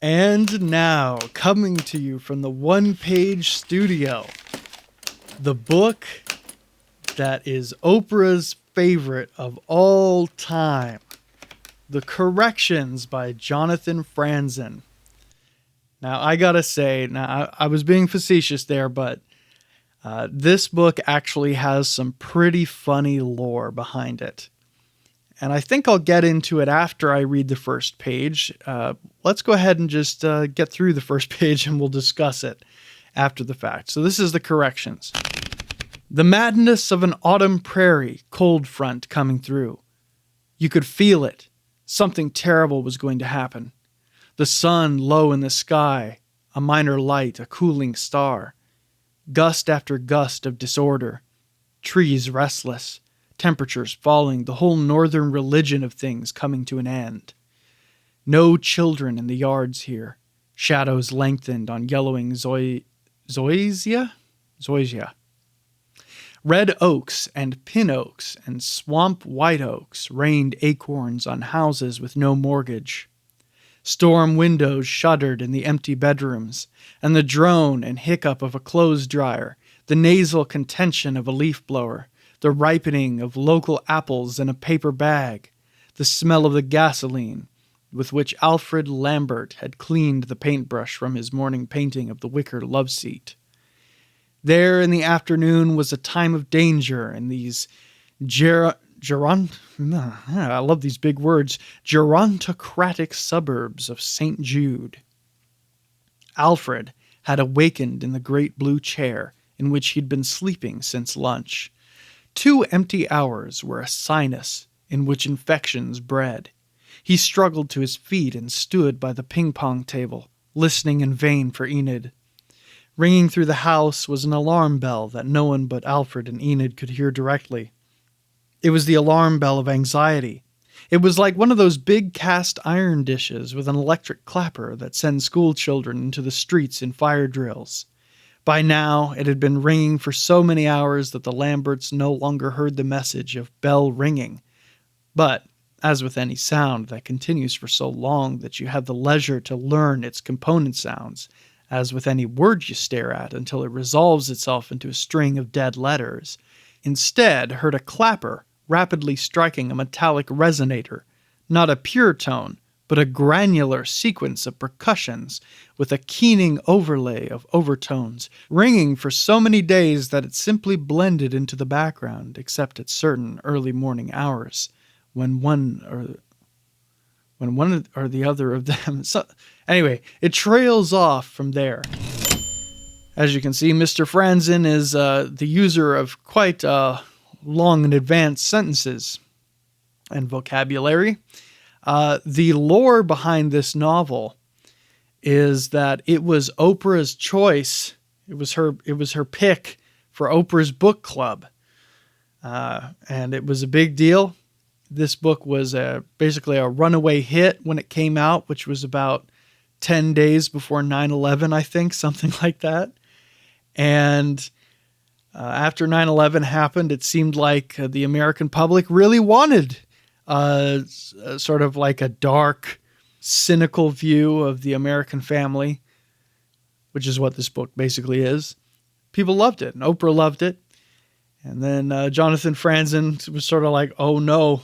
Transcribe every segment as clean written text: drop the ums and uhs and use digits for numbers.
And now, coming to you from the One Page Studio, the book that is Oprah's favorite of all time, The Corrections by Jonathan Franzen. Now, I gotta say, I was being facetious there, but this book actually has some pretty funny lore behind it. And I think I'll get into it after I read the first page. Let's go ahead and just get through the first page and we'll discuss it after the fact. So this is the corrections. The madness of an autumn prairie cold front coming through. You could feel it. Something terrible was going to happen. The sun low in the sky, a minor light, a cooling star. Gust after gust of disorder. Trees restless. Temperatures falling, the whole northern religion of things coming to an end. No children in the yards here. Shadows lengthened on yellowing zoysia? Red oaks and pin oaks and swamp white oaks rained acorns on houses with no mortgage. Storm windows shuddered in the empty bedrooms, and the drone and hiccup of a clothes dryer, the nasal contention of a leaf blower, the ripening of local apples in a paper bag, the smell of the gasoline with which Alfred Lambert had cleaned the paintbrush from his morning painting of the wicker love seat. There in the afternoon was a time of danger in these I love these big words, gerontocratic suburbs of St. Jude. Alfred had awakened in the great blue chair in which he'd been sleeping since lunch. 2 empty hours were a sinus in which infections bred. He struggled to his feet and stood by the ping-pong table, listening in vain for Enid. Ringing through the house was an alarm bell that no one but Alfred and Enid could hear directly. It was the alarm bell of anxiety. It was like one of those big cast iron dishes with an electric clapper that sends school children into the streets in fire drills. By now, it had been ringing for so many hours that the Lamberts no longer heard the message of bell ringing. But, as with any sound that continues for so long that you have the leisure to learn its component sounds, as with any word you stare at until it resolves itself into a string of dead letters, instead heard a clapper rapidly striking a metallic resonator, not a pure tone, but a granular sequence of percussions with a keening overlay of overtones, ringing for so many days that it simply blended into the background, except at certain early morning hours, when one or the other of them... Anyway, it trails off from there. As you can see, Mr. Franzen is the user of quite long and advanced sentences and vocabulary. The lore behind this novel is that it was Oprah's choice. It was her pick for Oprah's book club. And it was a big deal. This book was basically a runaway hit when it came out, which was about 10 days before 9/11, I think, something like that. And after 9/11 happened, it seemed like the American public really wanted sort of like a dark, cynical view of the American family, which is what this book basically is. People loved it, and Oprah loved it. And then Jonathan Franzen was sort of like, oh no,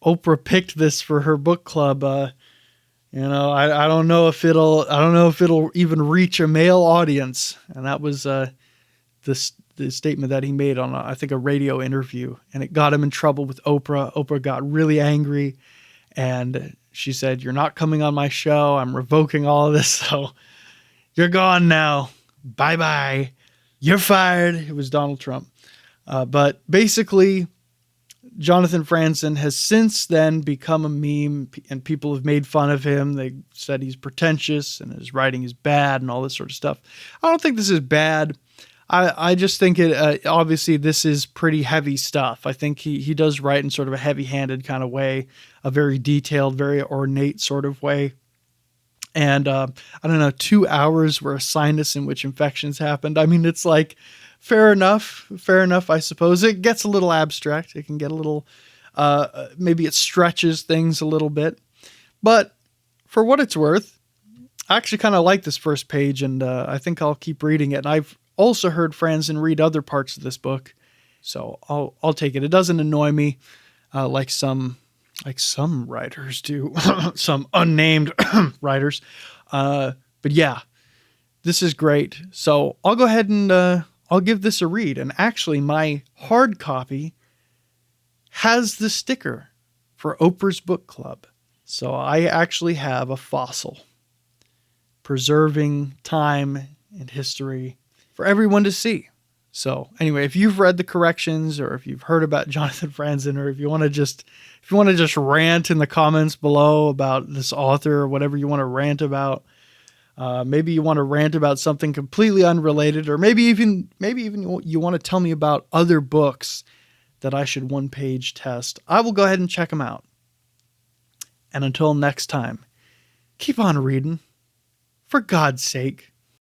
Oprah picked this for her book club. I don't know if it'll even reach a male audience. And that was the statement that he made on, I think, a radio interview, and it got him in trouble with Oprah. Oprah got really angry, and she said, "You're not coming on my show. I'm revoking all of this, so you're gone now. Bye-bye. You're fired." It was Donald Trump. But basically, Jonathan Franzen has since then become a meme, and people have made fun of him. They said he's pretentious, and his writing is bad, and all this sort of stuff. I don't think this is bad. I just think it, obviously this is pretty heavy stuff. I think he does write in sort of a heavy-handed kind of way, a very detailed, very ornate sort of way. And I don't know, 2 hours were a sinus in which infections happened. I mean, it's like, fair enough, I suppose. It gets a little abstract. It can get a little, maybe it stretches things a little bit. But for what it's worth, I actually kind of like this first page, and I think I'll keep reading it. And I've also heard Franzen read other parts of this book, so I'll take it. It doesn't annoy me like some writers do, some unnamed writers. But yeah, this is great. So I'll go ahead and I'll give this a read. And actually, my hard copy has the sticker for Oprah's Book Club. So I actually have a fossil preserving time and history for everyone to see. So anyway, if you've read the corrections, or if you've heard about Jonathan Franzen, or if you want to just rant in the comments below about this author, or whatever you want to rant about, maybe you want to rant about something completely unrelated, or maybe even you want to tell me about other books that I should one-page test, I will go ahead and check them out. And until next time, keep on reading. For God's sake.